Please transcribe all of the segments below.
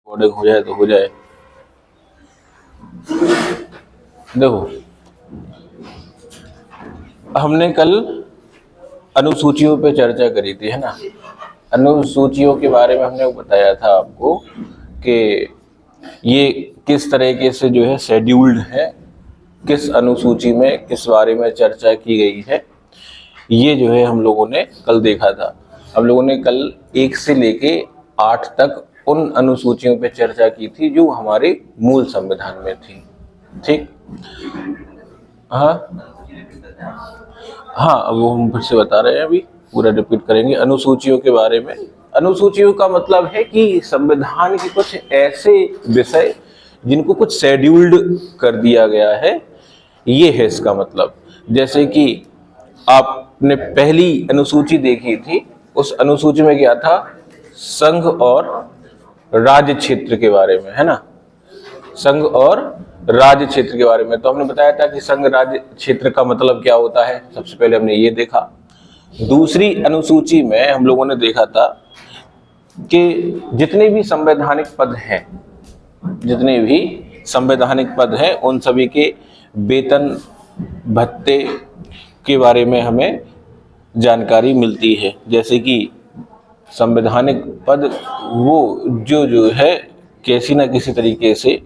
Recording हो जाए तो हो जाए। देखो, हमने कल अनुसूचियों पे चर्चा करी थी, है ना। अनुसूचियों के बारे में हमने बताया था आपको कि ये किस तरीके से जो है शेड्यूल्ड है, किस अनुसूची में किस बारे में चर्चा की गई है, ये जो है हम लोगों ने कल देखा था। हम लोगों ने कल 1 से लेके 8 तक उन अनुसूचियों पे चर्चा की थी जो हमारे मूल संविधान में थी। ठीक, हाँ हाँ, अब वो हम फिर से बता रहे हैं, अभी पूरा रिपीट करेंगे अनुसूचियों के बारे में। अनुसूचियों का मतलब है कि संविधान के कुछ ऐसे विषय जिनको कुछ शेड्यूल्ड कर दिया गया है, ये है इसका मतलब। जैसे कि आपने पहली अनुसूची देखी थी, उस अनुसूची में क्या था, संघ और राज्य क्षेत्र के बारे में, है ना। संघ और राज्य क्षेत्र के बारे में तो हमने बताया था कि संघ राज्य क्षेत्र का मतलब क्या होता है। सबसे पहले हमने ये देखा। दूसरी अनुसूची में हम लोगों ने देखा था कि जितने भी संवैधानिक पद हैं, जितने भी संवैधानिक पद हैं, उन सभी के वेतन भत्ते के बारे में हमें जानकारी मिलती है। जैसे कि संवैधानिक पद वो जो है किसी न किसी तरीके से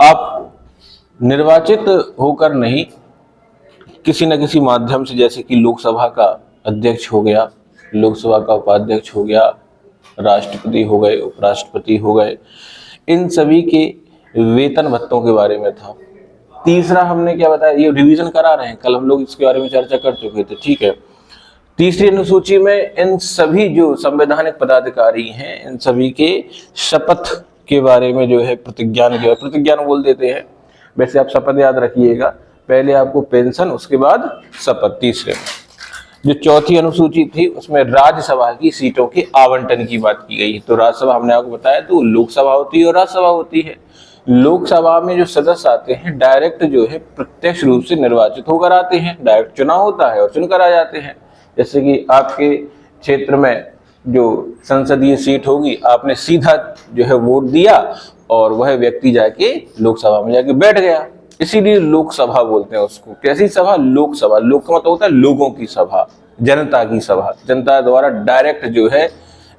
आप निर्वाचित होकर नहीं, किसी न किसी माध्यम से, जैसे कि लोकसभा का अध्यक्ष हो गया, लोकसभा का उपाध्यक्ष हो गया, राष्ट्रपति हो गए, उपराष्ट्रपति हो गए, इन सभी के वेतन भत्तों के बारे में था। तीसरा हमने क्या बताया, ये रिवीजन करा रहे हैं, कल हम लोग इसके बारे में चर्चा कर चुके थे, ठीक है। तीसरी अनुसूची में इन सभी जो संवैधानिक पदाधिकारी हैं, इन सभी के शपथ के बारे में जो है, प्रतिज्ञान बोल देते हैं, वैसे आप शपथ याद रखिएगा, पहले आपको पेंशन, उसके बाद शपथ। तीसरे में जो चौथी अनुसूची थी, उसमें राज्यसभा की सीटों के आवंटन की बात की गई। तो राज्यसभा हमने आपको बताया, तो लोकसभा होती है और राज्यसभा होती है। लोकसभा में जो सदस्य आते हैं, डायरेक्ट जो है प्रत्यक्ष रूप से निर्वाचित होकर आते हैं, डायरेक्ट चुनाव होता है और चुनकर आ जाते हैं। जैसे कि आपके क्षेत्र में जो संसदीय सीट होगी, आपने सीधा जो है वोट दिया और वह व्यक्ति जाके लोकसभा में जाके बैठ गया, इसीलिए लोकसभा बोलते हैं उसको। कैसी सभा? लोकसभा। लोक का मतलब होता है लोगों की सभा, जनता की सभा, जनता द्वारा डायरेक्ट जो है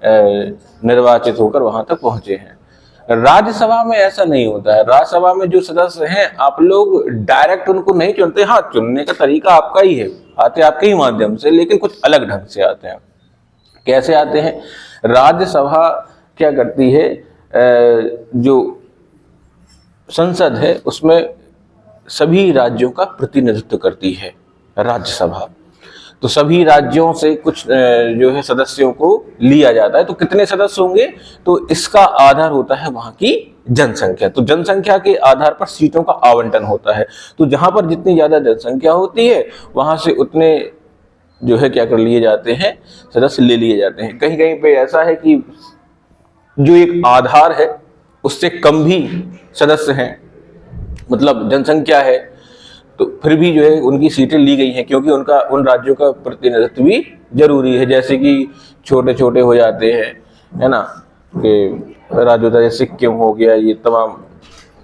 निर्वाचित होकर वहां तक पहुंचे हैं। राज्यसभा में ऐसा नहीं होता है। राज्यसभा में जो सदस्य हैं, आप लोग डायरेक्ट उनको नहीं चुनते, हाँ चुनने का तरीका आपका ही है, आते आपके ही माध्यम से, लेकिन कुछ अलग ढंग से आते हैं। कैसे आते हैं? राज्यसभा क्या करती है, जो संसद है उसमें सभी राज्यों का प्रतिनिधित्व करती है राज्यसभा। तो सभी राज्यों से कुछ जो है सदस्यों को लिया जाता है। तो कितने सदस्य होंगे, तो इसका आधार होता है वहां की जनसंख्या। तो जनसंख्या के आधार पर सीटों का आवंटन होता है। तो जहां पर जितनी ज्यादा जनसंख्या होती है, वहां से उतने जो है क्या कर लिए जाते हैं, सदस्य ले लिए जाते हैं। कहीं कहीं पे ऐसा है कि जो एक आधार है उससे कम भी सदस्य हैं, मतलब जनसंख्या है, तो फिर भी जो है उनकी सीटें ली गई हैं, क्योंकि उनका उन राज्यों का प्रतिनिधित्व भी जरूरी है। जैसे कि छोटे छोटे हो जाते हैं, है ना, कि राज्य होता है, सिक्किम हो गया, ये तमाम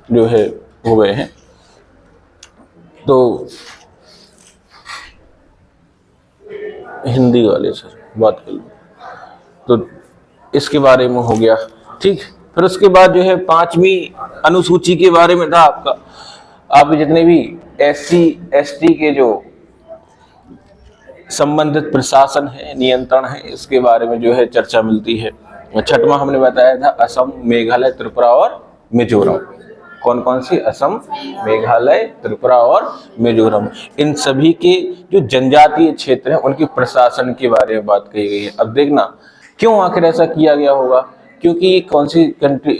जो है हो गए हैं। तो हिंदी वाले सर बात कर लो, तो इसके बारे में हो गया, ठीक। फिर उसके बाद जो है 5वीं अनुसूची के बारे में था आपका, आप जितने भी SC ST के जो संबंधित प्रशासन है, नियंत्रण है, इसके बारे में जो है चर्चा मिलती है। 6वां हमने बताया था असम, मेघालय, त्रिपुरा और मिजोरम। कौन कौन सी? असम, मेघालय, त्रिपुरा और मिजोरम। इन सभी के जो जनजातीय क्षेत्र हैं, उनके प्रशासन के बारे में बात कही गई है। अब देखना क्यों आखिर ऐसा किया गया होगा, क्योंकि कौन सी कंट्री,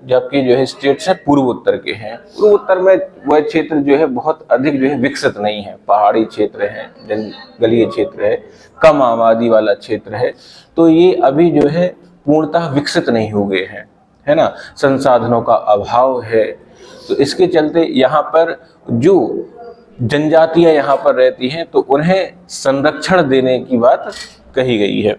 जबकि जो है स्टेट्स है पूर्वोत्तर के हैं। पूर्वोत्तर में वह क्षेत्र जो है बहुत अधिक जो है विकसित नहीं है, पहाड़ी क्षेत्र है, जंगलीय क्षेत्र है, कम आबादी वाला क्षेत्र है। तो ये अभी जो है पूर्णतः विकसित नहीं हो गए हैं, है ना, संसाधनों का अभाव है। तो इसके चलते यहाँ पर जो जनजातियां यहाँ पर रहती हैं, तो उन्हें संरक्षण देने की बात कही गई है।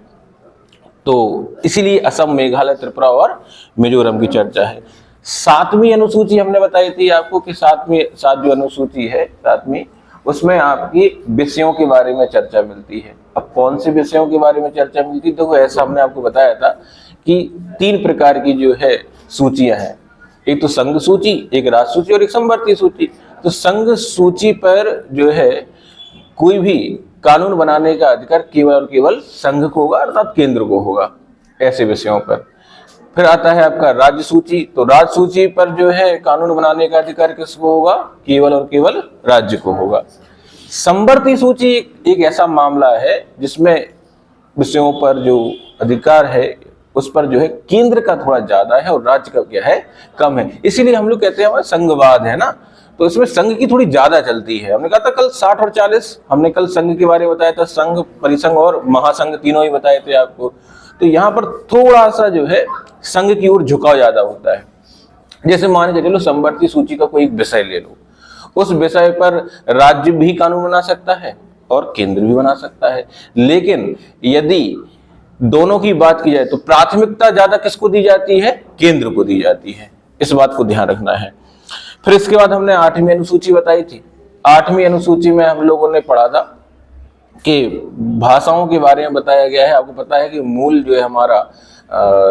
तो इसीलिए असम, मेघालय, त्रिपुरा और मिजोरम की चर्चा है। 7वीं अनुसूची हमने बताई थी आपको कि सात जो अनुसूची है 7वीं, उसमें आपकी विषयों के बारे में चर्चा मिलती है। अब कौन से विषयों के बारे में चर्चा मिलती है, तो ऐसा हमने आपको बताया था कि 3 प्रकार की जो है सूचियां हैं, एक तो संघ सूची, एक राज्य सूची और एक समवर्ती सूची। तो संघ सूची पर जो है कोई भी कानून बनाने का अधिकार केवल और केवल संघ को होगा, अर्थात केंद्र को होगा ऐसे विषयों पर। फिर आता है आपका राज्य सूची, तो राज्य सूची पर जो है कानून बनाने का अधिकार किसको होगा, केवल और केवल राज्य को होगा। समवर्ती सूची एक ऐसा मामला है जिसमें विषयों पर जो अधिकार है उस पर जो है केंद्र का थोड़ा ज्यादा है और राज्य का क्या है, कम है। इसीलिए हम लोग कहते हैं संघवाद है ना, तो इसमें संघ की थोड़ी ज्यादा चलती है। हमने कहा था कल 60 और 40, हमने कल संघ के बारे में बताया था, संघ, परिसंघ और महासंघ तीनों ही बताए थे आपको। तो यहाँ पर थोड़ा सा जो है संघ की ओर झुकाव ज्यादा होता है। जैसे मान के चलो समवर्ती सूची का कोई विषय ले लो, उस विषय पर राज्य भी कानून बना सकता है और केंद्र भी बना सकता है, लेकिन यदि दोनों की बात की जाए तो प्राथमिकता ज्यादा किसको दी जाती है, केंद्र को दी जाती है। इस बात को ध्यान रखना है। फिर इसके बाद हमने 8वीं अनुसूची बताई थी। 8वीं अनुसूची में हम लोगों ने पढ़ा था कि भाषाओं के बारे में बताया गया है। आपको पता है कि मूल जो है हमारा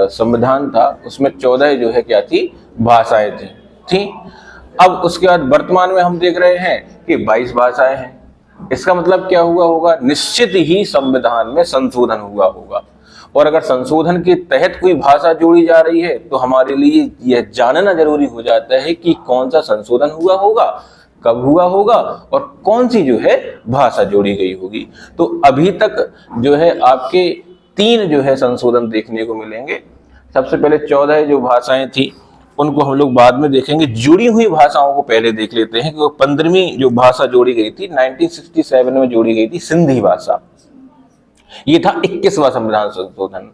संविधान था उसमें 14 जो है क्या थी, भाषाएं थी। अब उसके बाद वर्तमान में हम देख रहे हैं कि 22 भाषाएं हैं। इसका मतलब क्या हुआ होगा, निश्चित ही संविधान में संशोधन हुआ होगा। और अगर संशोधन के तहत कोई भाषा जोड़ी जा रही है तो हमारे लिए यह जानना जरूरी हो जाता है कि कौन सा संशोधन हुआ होगा, कब हुआ होगा और कौन सी जो है भाषा जोड़ी गई होगी। तो अभी तक जो है आपके 3 जो है संशोधन देखने को मिलेंगे। सबसे पहले 14 जो भाषाएं थी उनको हम लोग बाद में देखेंगे। जुड़ी हुई भाषाओं को पहले देख लेते हैं कि 15वीं जो भाषा जोड़ी गई थी 1967 में जोड़ी गई थी सिंधी भाषा। ये था 21वां संविधान संशोधन,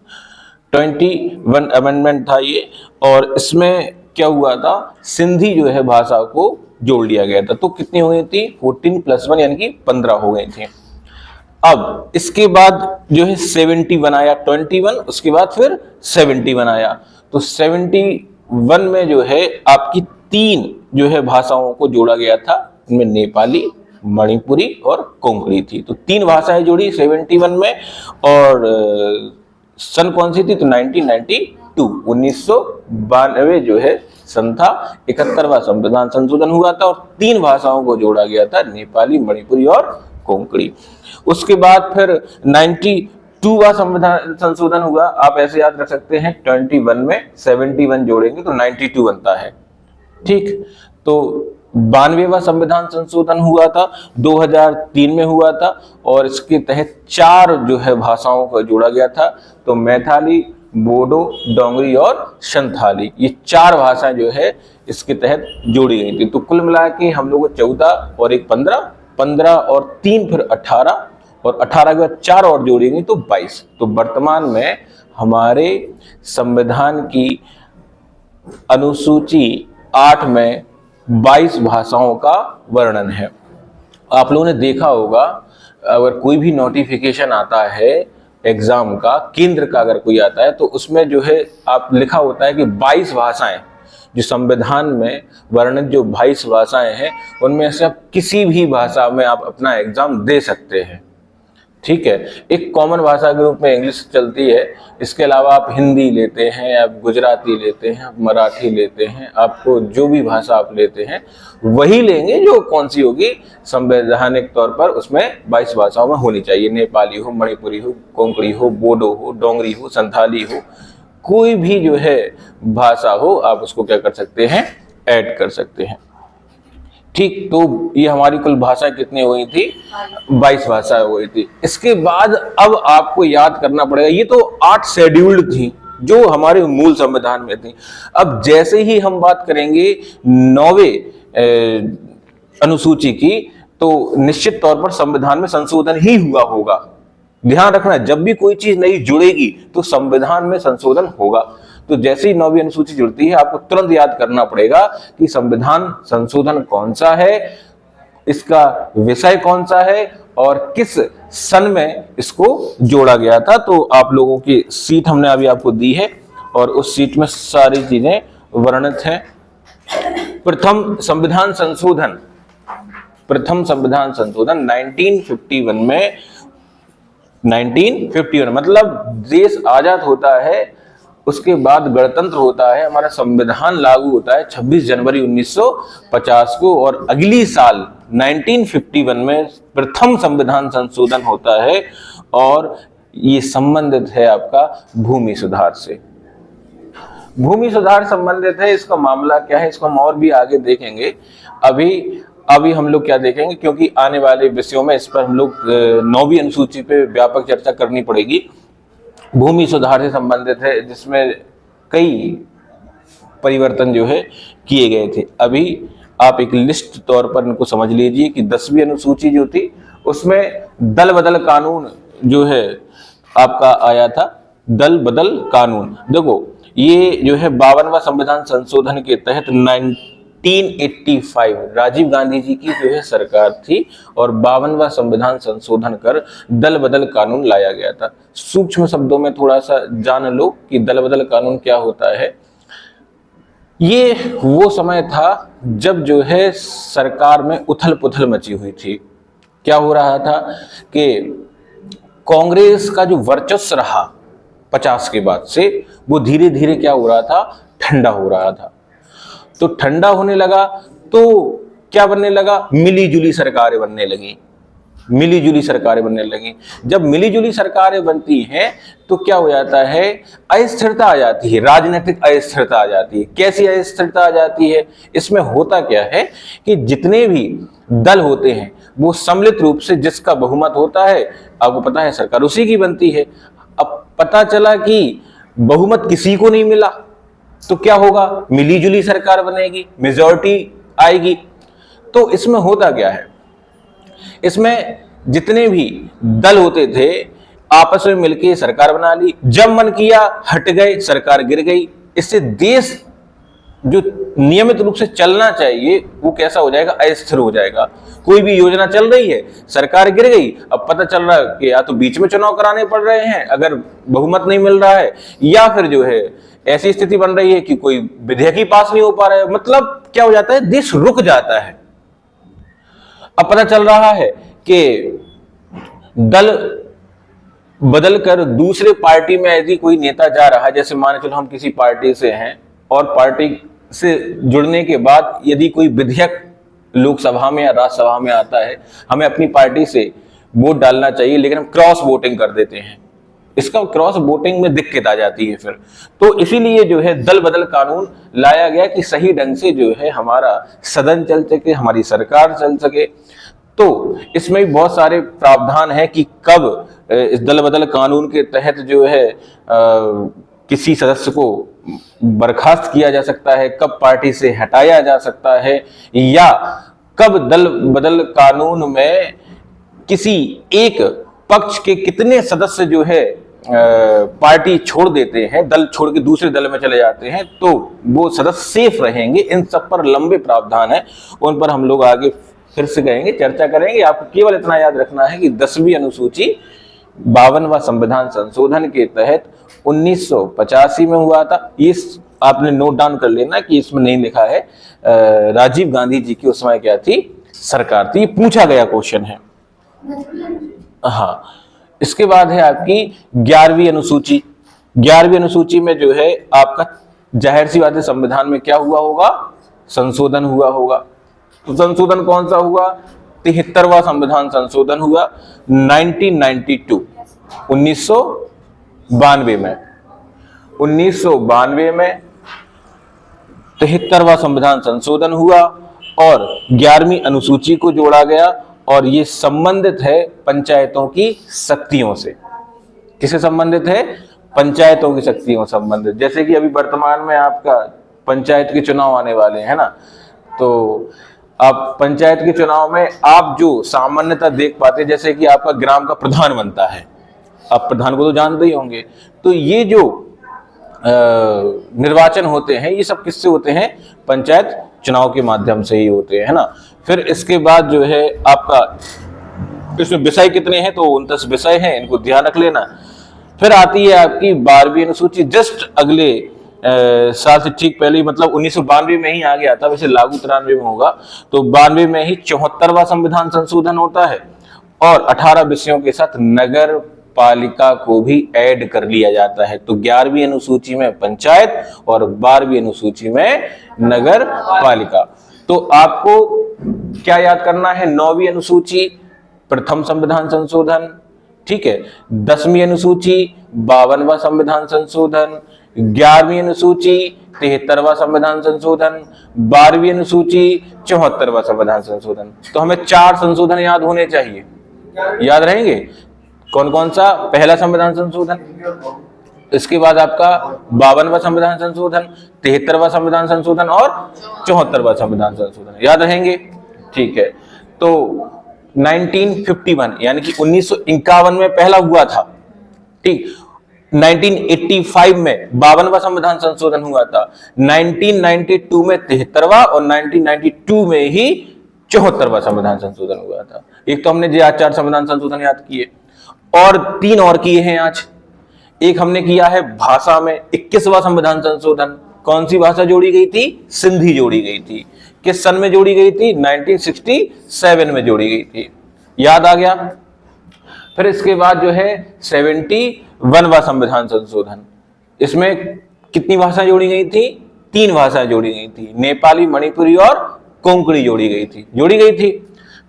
21 अमेंडमेंट था ये। और इसमें क्या हुआ था, सिंधी जो है भाषा को जोड़ लिया गया था। तो कितनी हो गई थी, 14 + 1 यानी कि 15 हो गई थी। अब इसके बाद जो है 70 बनाया, 21, उसके बाद फिर 70 बनाया। तो 71 में जो है आपकी 3 जो है भाषाओं को जोड़ा गया था। इनमें नेपाली, मणिपुरी और कोंकणी थी। तो 3 भाषाएं जोड़ी 71 में। और सन कौन सी थी, तो 1992 जो है सन था। 71वां संविधान संशोधन हुआ था और 3 भाषाओं को जोड़ा गया था, नेपाली, मणिपुरी और कोंकणी। उसके बाद फिर 92वां संविधान संशोधन हुआ। आप ऐसे याद रख सकते हैं, 21 में 71 जोड़ेंगे तो 92 बनता है। ठीक, तो 92वां संविधान संशोधन हुआ था, 2003 में हुआ था। और इसके तहत 4 जो है भाषाओं को जोड़ा गया था। तो मैथिली, बोडो, डोंगरी और संथाली, ये 4 भाषाएं जो है इसके तहत जोड़ी गई थी। तो कुल मिला के हम लोग 14 और 1 15 और 3 फिर 18 और 18 के बाद 4 और जोड़ेंगे तो 22। तो वर्तमान में हमारे संविधान की अनुसूची 8 में 22 भाषाओं का वर्णन है। आप लोगों ने देखा होगा, अगर कोई भी नोटिफिकेशन आता है एग्जाम का, केंद्र का अगर कोई आता है, तो उसमें जो है आप लिखा होता है कि 22 भाषाएं, जो संविधान में वर्णित जो 22 भाषाएं हैं उनमें से आप किसी भी भाषा में आप अपना एग्जाम दे सकते हैं। ठीक है, एक कॉमन भाषा के रूप में इंग्लिश चलती है। इसके अलावा आप हिंदी लेते हैं, आप गुजराती लेते हैं, आप मराठी लेते हैं, आपको जो भी भाषा आप लेते हैं वही लेंगे जो कौन सी होगी संवैधानिक तौर पर उसमें 22 भाषाओं में होनी चाहिए। नेपाली हो, मणिपुरी हो, कोंकणी हो, बोडो हो, डोंगरी हो, संथाली हो, कोई भी जो है भाषा हो आप उसको क्या कर सकते हैं, ऐड कर सकते हैं। ठीक, तो ये हमारी कुल भाषा कितनी हुई थी, 22 भाषाएं हुई थी। इसके बाद अब आपको याद करना पड़ेगा, ये तो 8 शेड्यूल्ड थी जो हमारे मूल संविधान में थी। अब जैसे ही हम बात करेंगे 9वें अनुसूची की, तो निश्चित तौर पर संविधान में संशोधन ही हुआ होगा। ध्यान रखना, जब भी कोई चीज नई जुड़ेगी तो संविधान में संशोधन होगा। तो जैसे ही 9वीं अनुसूची जुड़ती है आपको तुरंत याद करना पड़ेगा कि संविधान संशोधन कौन सा है, इसका विषय कौन सा है और किस सन में इसको जोड़ा गया था। तो आप लोगों की सीट हमने अभी आपको दी है और उस सीट में सारी चीजें वर्णित हैं। प्रथम संविधान संशोधन 1951 में, 1951 मतलब देश आजाद होता है, उसके बाद गणतंत्र होता है, हमारा संविधान लागू होता है 26 जनवरी 1950 को, और अगली साल 1951 में प्रथम संविधान संशोधन होता है और ये संबंधित है आपका भूमि सुधार से। भूमि सुधार संबंधित है, इसका मामला क्या है इसको हम और भी आगे देखेंगे। अभी हम लोग क्या देखेंगे, क्योंकि आने वाले विषयों में इस पर हम लोग 9वीं अनुसूची पे व्यापक चर्चा करनी पड़ेगी। भूमि सुधार से संबंधित है जिसमें कई परिवर्तन जो है किए गए थे। अभी आप एक लिस्ट तौर पर इनको समझ लीजिए कि 10वीं अनुसूची जो थी उसमें दल बदल कानून जो है आपका आया था, दल बदल कानून। देखो ये जो है 52वां संविधान संशोधन के तहत 1985 राजीव गांधी जी की जो है सरकार थी और 52वां संविधान संशोधन कर दल बदल कानून लाया गया था। सूक्ष्म शब्दों में थोड़ा सा जान लो कि दल बदल कानून क्या होता है। ये वो समय था जब जो है सरकार में उथल पुथल मची हुई थी। क्या हो रहा था कि कांग्रेस का जो वर्चस्व रहा 50 के बाद से, वो धीरे धीरे क्या हो रहा था, ठंडा हो रहा था। तो ठंडा होने लगा तो क्या बनने लगा, मिली जुली सरकारें बनने लगी, मिली जुली सरकारें बनने लगी। जब मिली जुली सरकारें बनती हैं तो क्या हो जाता है, अस्थिरता आ जाती है, राजनीतिक अस्थिरता आ जाती है। कैसी अस्थिरता आ जाती है, इसमें होता क्या है कि जितने भी दल होते हैं वो सम्मिलित रूप से जिसका बहुमत होता है, आपको पता है सरकार उसी की बनती है। अब पता चला कि बहुमत किसी को नहीं मिला तो क्या होगा, मिली जुली सरकार बनेगी, मेजॉरिटी आएगी। तो इसमें होता क्या है, इसमें जितने भी दल होते थे आपस में मिलकर सरकार बना ली, जब मन किया हट गए, सरकार गिर गई। इससे देश जो नियमित रूप से चलना चाहिए वो कैसा हो जाएगा, अस्थिर हो जाएगा। कोई भी योजना चल रही है, सरकार गिर गई, अब पता चल रहा है कि या तो बीच में चुनाव कराने पड़ रहे हैं अगर बहुमत नहीं मिल रहा है, या फिर जो है ऐसी स्थिति बन रही है कि कोई विधेयक ही पास नहीं हो पा रहा है। मतलब क्या हो जाता है, देश रुक जाता है। अब पता चल रहा है कि दल बदल कर दूसरे पार्टी में यदि कोई नेता जा रहा है, जैसे मान चलो हम किसी पार्टी से हैं और पार्टी से जुड़ने के बाद यदि कोई विधेयक लोकसभा में या राज्यसभा में आता है, हमें अपनी पार्टी से वोट डालना चाहिए लेकिन हम क्रॉस वोटिंग कर देते हैं। इसका क्रॉस वोटिंग में दिक्कत आ जाती है फिर। तो इसीलिए जो है दल बदल कानून लाया गया कि सही ढंग से जो है हमारा सदन चल सके, हमारी सरकार चल सके। तो इसमें भी बहुत सारे प्रावधान है कि कब इस दल बदल कानून के तहत जो है किसी सदस्य को बर्खास्त किया जा सकता है, कब पार्टी से हटाया जा सकता है, या कब दल बदल कानून में किसी एक पक्ष के कितने सदस्य जो है पार्टी छोड़ देते हैं, दल छोड़ के दूसरे दल में चले जाते हैं, तो वो सदस्य सेफ रहेंगे। इन सब पर लंबे प्रावधान है, उन पर हम लोग आगे फिर से कहेंगे, चर्चा करेंगे। आपको केवल इतना याद रखना है कि 10वीं अनुसूची 52वां संविधान संशोधन के तहत 1985 में हुआ था। ये आपने नोट डाउन कर लेना कि इसमें नहीं लिखा है राजीव गांधी जी की उस समय क्या थी, सरकार थी। पूछा गया क्वेश्चन है। हाँ, इसके बाद है आपकी 11वीं अनुसूची। 11वीं अनुसूची में जो है आपका जाहिर सी बात है संविधान में क्या हुआ होगा, संशोधन हुआ होगा। तो संशोधन कौन सा हुआ, 73वां संविधान संशोधन हुआ 1992 1992 में 1992 में 73वां संविधान संशोधन हुआ और 11वीं अनुसूची को जोड़ा गया। और ये संबंधित है पंचायतों की शक्तियों से। किससे संबंधित है, पंचायतों की शक्तियों संबंधित। जैसे कि अभी वर्तमान में आपका पंचायत के चुनाव आने वाले हैं ना, तो आप पंचायत के चुनाव में आप जो सामान्यतः देख पाते हैं, जैसे कि आपका ग्राम का प्रधान बनता है, आप प्रधान को तो जानते ही होंगे। तो ये जो निर्वाचन होते हैं ये सब किससे होते हैं, पंचायत चुनाव के माध्यम से ही होते हैं, है ना। फिर इसके बाद जो है आपका इसमें विषय कितने हैं? तो 29 विषय हैं, इनको ध्यान रख लेना। फिर आती है आपकी 12वीं अनुसूची, जस्ट अगले साल से ठीक पहले, मतलब 1992 में ही आ गया था, वैसे लागू 93 में होगा। तो 92 में ही 74वां संविधान संशोधन होता है और 18 विषयों के साथ नगर पालिका को भी ऐड कर लिया जाता है। तो 11वीं अनुसूची में पंचायत और 12वीं अनुसूची में नगर पालिका। तो आपको क्या याद करना है? 9वीं अनुसूची प्रथम संविधान संशोधन, ठीक है। 10वीं अनुसूची 52वां संविधान संशोधन, 11वीं अनुसूची 73वां संविधान संशोधन, 12वीं अनुसूची 74वां संविधान संशोधन। तो हमें 4 संशोधन याद होने चाहिए। याद रहेंगे कौन कौन सा? पहला संविधान संशोधन, इसके बाद आपका 52वां संविधान संशोधन, 73वां संविधान संशोधन और 74वां संविधान संशोधन। याद रहेंगे? ठीक है। तो 1951 यानी कि 1951 में पहला हुआ था, ठीक। 1985 में 52वां संविधान संशोधन हुआ था, 1992 में 73वां और 1992 में ही 74वां संविधान संशोधन हुआ था। एक तो हमने जो 4 संविधान संशोधन याद किए और 3 और किए हैं आज। एक हमने किया है भाषा में 21वां संविधान संशोधन। कौन सी भाषा जोड़ी गई थी? सिंधी जोड़ी गई थी। किस सन में जोड़ी गई थी? 1967 में जोड़ी गई थी। याद आ गया? फिर इसके बाद जो है 71वां संविधान संशोधन। इसमें कितनी भाषाएं जोड़ी गई थी? 3 भाषाएं जोड़ी गई थी, नेपाली, मणिपुरी और कोंकणी जोड़ी गई थी।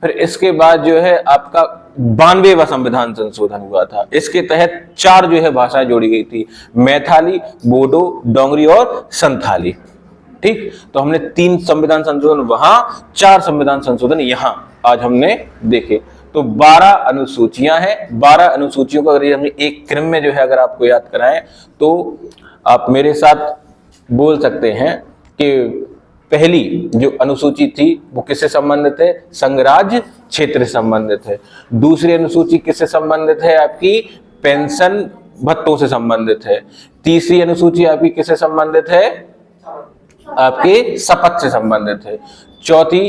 फिर इसके बाद जो है आपका 92वां संविधान संशोधन हुआ था। इसके तहत 4 जो है भाषाएं जोड़ी गई थी, मैथाली, बोडो, डोंगरी और संथाली, ठीक। तो हमने 3 संविधान संशोधन वहां, 4 संविधान संशोधन यहां आज हमने देखे। तो 12 अनुसूचियां हैं। 12 अनुसूचियों को अगर हमने एक क्रम में जो है अगर आपको याद कराएं तो आप मेरे साथ बोल सकते हैं कि पहली जो अनुसूची थी वो किससे संबंधित है? संघराज्य क्षेत्र से संबंधित है। दूसरी अनुसूची किससे संबंधित है? आपकी पेंशन भत्तों से संबंधित है। तीसरी अनुसूची आपकी किससे संबंधित है? आपके शपथ से संबंधित है। चौथी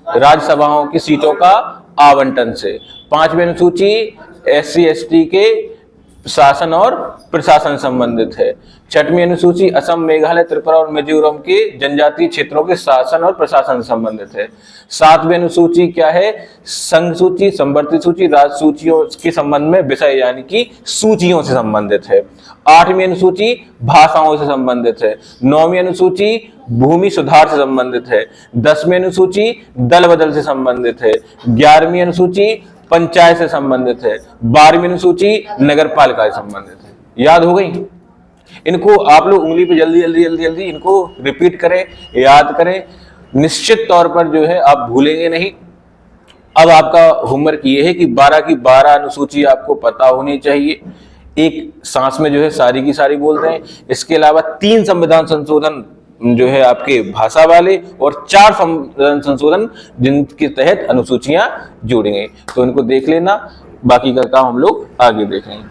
राज्यसभाओं की सीटों का आवंटन से। 5वीं अनुसूची SC ST के शासन और प्रशासन संबंधित है। 6वीं अनुसूची असम, मेघालय, त्रिपुरा और मिजोरम के जनजातीय क्षेत्रों के शासन और प्रशासन से संबंधित है। 7वीं अनुसूची क्या है? संघ सूची, संवर्ती सूची, राज्य सूचियों के संबंध में विषय यानी कि सूचियों से संबंधित है। 8वीं अनुसूची भाषाओं से संबंधित है। 9वीं अनुसूची भूमि सुधार से संबंधित है। 10वीं अनुसूची दल बदल से संबंधित है। 11वीं अनुसूची पंचायत से संबंधित है। 12वीं अनुसूची नगर पालिका से संबंधित है। याद हो गई? इनको आप लोग उंगली पे जल्दी जल्दी जल्दी जल्दी इनको रिपीट करें, याद करें। निश्चित तौर पर जो है आप भूलेंगे नहीं। अब आपका होमवर्क ये है कि 12 की 12 अनुसूची आपको पता होनी चाहिए। एक सांस में जो है सारी की सारी बोलते हैं। इसके अलावा 3 संविधान संशोधन जो है आपके भाषा वाले और 4 संविधान संशोधन जिनके तहत अनुसूचियां जोड़ी गई। तो इनको देख लेना, बाकी का काम हम लोग आगे देखेंगे।